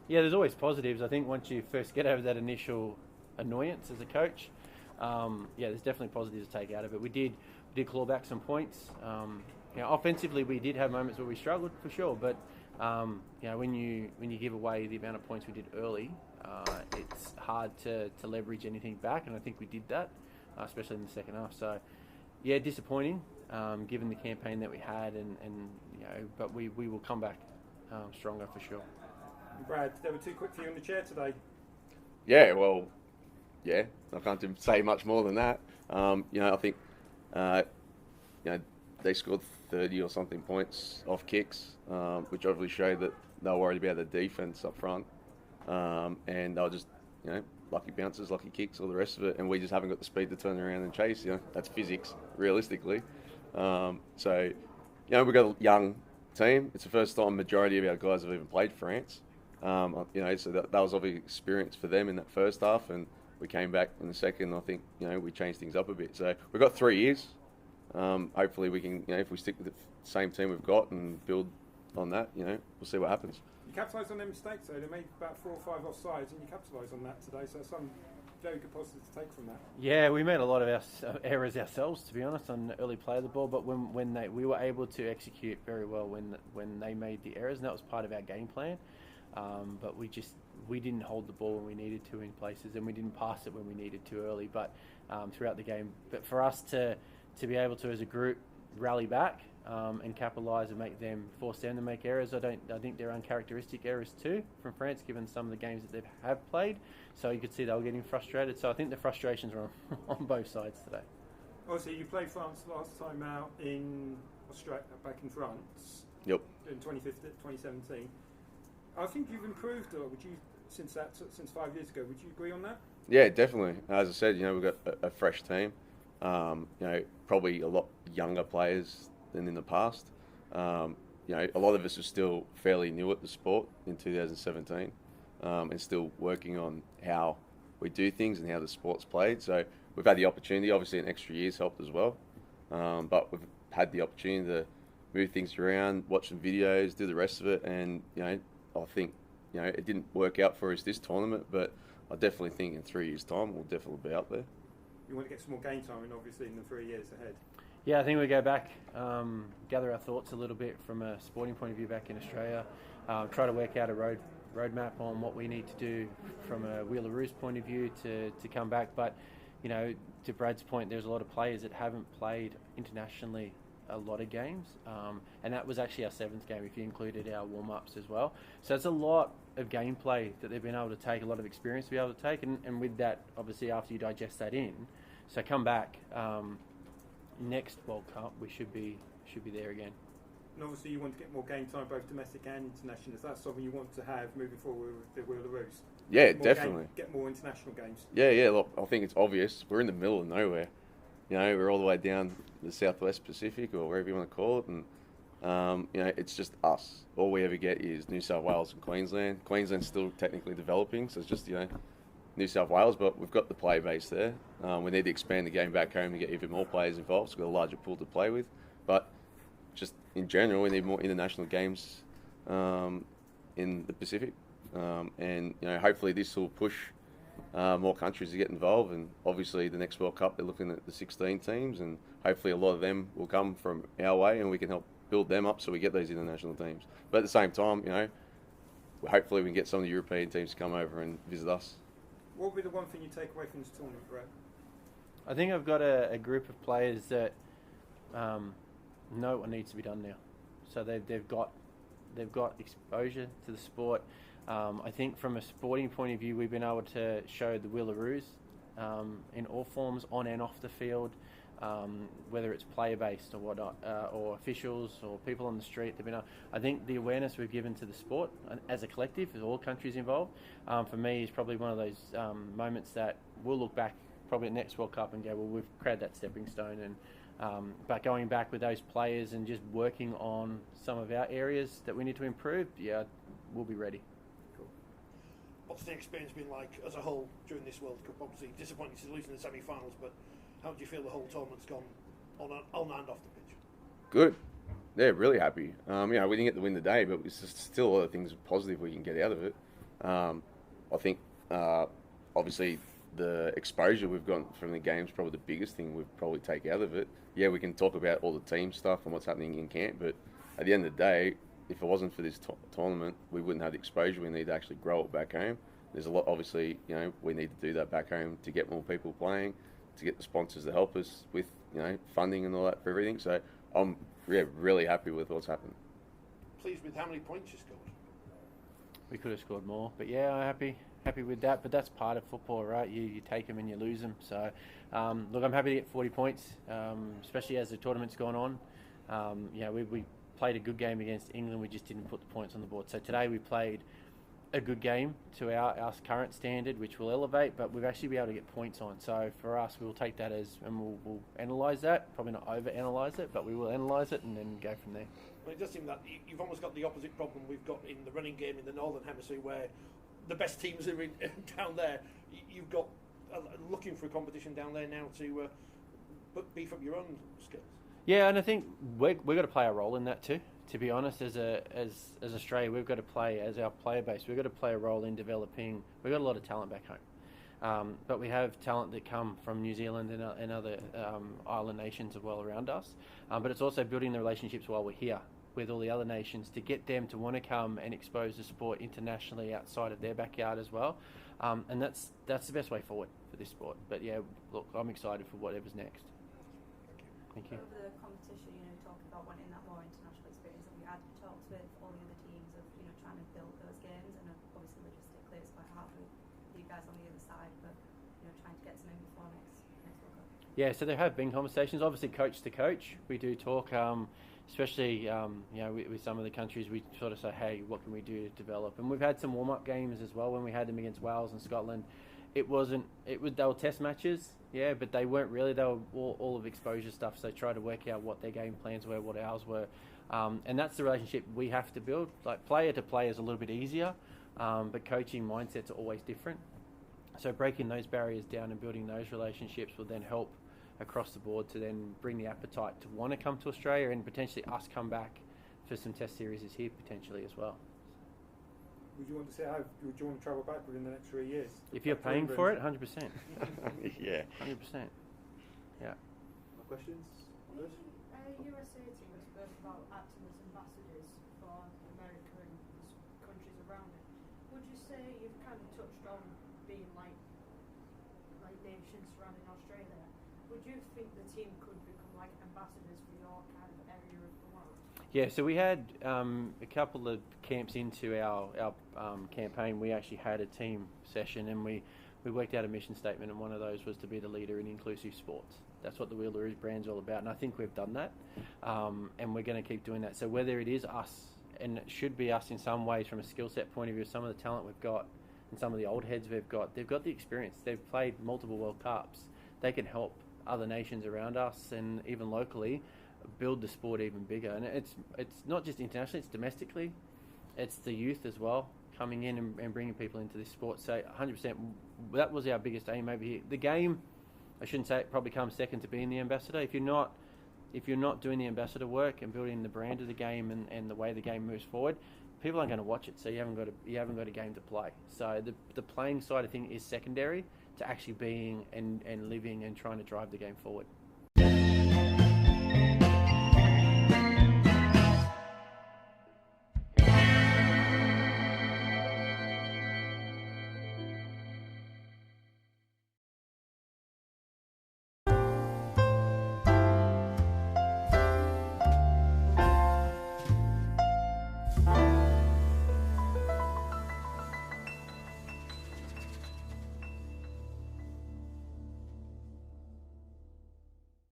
Yeah, there's always positives. I think once you first get over that initial annoyance as a coach, yeah, there's definitely positives to take out of it. We did claw back some points. Offensively, we did have moments where we struggled for sure, but when you give away the amount of points we did early, it's hard to leverage anything back, and I think we did that, especially in the second half. So, yeah, disappointing given the campaign that we had, but we will come back stronger for sure. Brad, they were too quick for you in the chair today. Yeah, well, yeah, I can't say much more than that. I think, they scored 30 or something points off kicks, which obviously showed that they were worried about the defence up front. And they were just, lucky bounces, lucky kicks, all the rest of it. And we just haven't got the speed to turn around and chase. That's physics, realistically. We've got a young team. It's the first time majority of our guys have even played France. So that was obviously experience for them in that first half, and we came back in the second. I think we changed things up a bit. So we've got 3 years. Hopefully we can, if we stick with the same team we've got and build on that, we'll see what happens. You capitalised on their mistakes, though. They made about 4 or 5 offsides, and you capitalised on that today. So some very good positives to take from that. Yeah, we made a lot of our errors ourselves, to be honest, on the early play of the ball. But we were able to execute very well when they made the errors, and that was part of our game plan. But we didn't hold the ball when we needed to in places, and we didn't pass it when we needed to early. But throughout the game, but for us to be able to, as a group, rally back and capitalise and force them to make errors, I think they're uncharacteristic errors too from France, given some of the games that they have played. So you could see they were getting frustrated. So I think the frustrations were on both sides today. Obviously, you played France last time out in Australia, back in France. Yep. In 2017. I think you've improved, since 5 years ago. Would you agree on that? Yeah, definitely. As I said, we've got a fresh team. Probably a lot younger players than in the past. A lot of us are still fairly new at the sport in 2017, and still working on how we do things and how the sport's played. So we've had the opportunity. Obviously, an extra year's helped as well, but we've had the opportunity to move things around, watch some videos, do the rest of it, and I think, it didn't work out for us this tournament, but I definitely think in 3 years' time we'll definitely be out there. You want to get some more game time, and obviously in the 3 years ahead. Yeah, I think we go back, gather our thoughts a little bit from a sporting point of view back in Australia, try to work out a roadmap on what we need to do from a Wheelaroos point of view to come back. But, to Brad's point, there's a lot of players that haven't played internationally a lot of games, and that was actually our 7th game if you included our warm-ups as well. So it's a lot of gameplay that they've been able to take, a lot of experience to be able to take, and with that, obviously, after you digest that in, so come back next World Cup, we should be there again. And obviously you want to get more game time, both domestic and international. Is that something you want to have moving forward with the Wheelaroos? Yeah, definitely. Get more international games. Yeah. Look, I think it's obvious. We're in the middle of nowhere. We're all the way down the Southwest Pacific, or wherever you want to call it, and it's just us. All we ever get is New South Wales and Queensland. Queensland's still technically developing, so it's just New South Wales, but we've got the player base there. We need to expand the game back home to get even more players involved, so we've got a larger pool to play with. But just in general, we need more international games in the Pacific, and hopefully this will push more countries to get involved. And obviously the next World Cup, they're looking at the 16 teams, and hopefully a lot of them will come from our way, and we can help build them up so we get those international teams. But at the same time, hopefully we can get some of the European teams to come over and visit us. What would be the one thing you take away from this tournament, Brett? I think I've got a group of players that know what needs to be done now. So they've got exposure to the sport. I think from a sporting point of view, we've been able to show the Wheelaroos in all forms, on and off the field, whether it's player-based or whatnot, or officials or people on the street. I think the awareness we've given to the sport as a collective, with all countries involved, for me is probably one of those moments that we'll look back probably at next World Cup and go, well, we've created that stepping stone. And but going back with those players and just working on some of our areas that we need to improve, yeah, we'll be ready. What's the experience been like as a whole during this World Cup? Obviously disappointing to lose in the semi-finals, but how do you feel the whole tournament's gone on and off the pitch? Good. Yeah, really happy. We didn't get the win today, but it's just still a lot of things positive we can get out of it. I think obviously the exposure we've gotten from the game's probably the biggest thing we'd probably take out of it. Yeah, we can talk about all the team stuff and what's happening in camp, but at the end of the day, if it wasn't for this tournament, we wouldn't have the exposure we need to actually grow it back home. There's a lot, obviously, we need to do that back home to get more people playing, to get the sponsors to help us with, funding and all that for everything. So I'm really happy with what's happened. Pleased with how many points you scored? We could have scored more, but yeah, I'm happy with that. But that's part of football, right? You take them and you lose them. So look, I'm happy to get 40 points, especially as the tournament's gone on. We played a good game against England. We just didn't put the points on the board. So today we played a good game to our current standard, which will elevate, but we've actually been able to get points on. So for us, we'll take that and we'll analyse that. Probably not over-analyse it, but we will analyse it and then go from there. Well, it does seem that you've almost got the opposite problem we've got in the running game in the Northern Hemisphere, where the best teams are down there. You've got looking for a competition down there now to beef up your own skills. Yeah, and I think we've got to play a role in that too. To be honest, as Australia, we've got to play, as our player base, we've got to play a role in developing. We've got a lot of talent back home, but we have talent that come from New Zealand and other island nations as well around us. But it's also building the relationships while we're here with all the other nations to get them to want to come and expose the sport internationally outside of their backyard as well. And that's the best way forward for this sport. But yeah, look, I'm excited for whatever's next. Thank you. Over the competition, talking about wanting that more international experience that we had talked with all the other teams of, trying to build those games, and obviously logistically it's quite hard with you guys on the other side, but, trying to get some in before next World Cup. Yeah, so there have been conversations, obviously coach to coach. We do talk, especially, with some of the countries, we sort of say, hey, what can we do to develop? And we've had some warm-up games as well when we had them against Wales and Scotland. They were test matches, yeah, but they weren't really. They were all of exposure stuff. So try to work out what their game plans were, what ours were, and that's the relationship we have to build. Like player to player is a little bit easier, but coaching mindsets are always different. So breaking those barriers down and building those relationships will then help across the board to then bring the appetite to want to come to Australia and potentially us come back for some test series here potentially as well. Would you want to travel back within the next 3 years? If you're paying for it, 100%. Yeah. 100%. Yeah. More questions on this? USA team spoke about acting as ambassadors for America and countries around it. Would you say you've kind of touched on being like nations surrounding Australia? Would you think the team could become like ambassadors for your kind of area of the world? Yeah, so we had a couple of camps into our campaign. We actually had a team session and we worked out a mission statement, and one of those was to be the leader in inclusive sports. That's what the Wheelaroos brand's all about, and I think we've done that, and we're going to keep doing that. So whether it is us, and it should be us in some ways from a skill set point of view, some of the talent we've got and some of the old heads we've got, they've got the experience. They've played multiple World Cups. They can help other nations around us and even locally build the sport even bigger. And it's not just internationally, it's domestically. It's the youth as well, coming in and bringing people into this sport. So 100%, that was our biggest aim over here. The game, I shouldn't say it probably comes second to being the ambassador. If you're not doing the ambassador work and building the brand of the game and the way the game moves forward, people aren't going to watch it. So you haven't got a game to play. So the playing side of thing is secondary to actually being and living and trying to drive the game forward.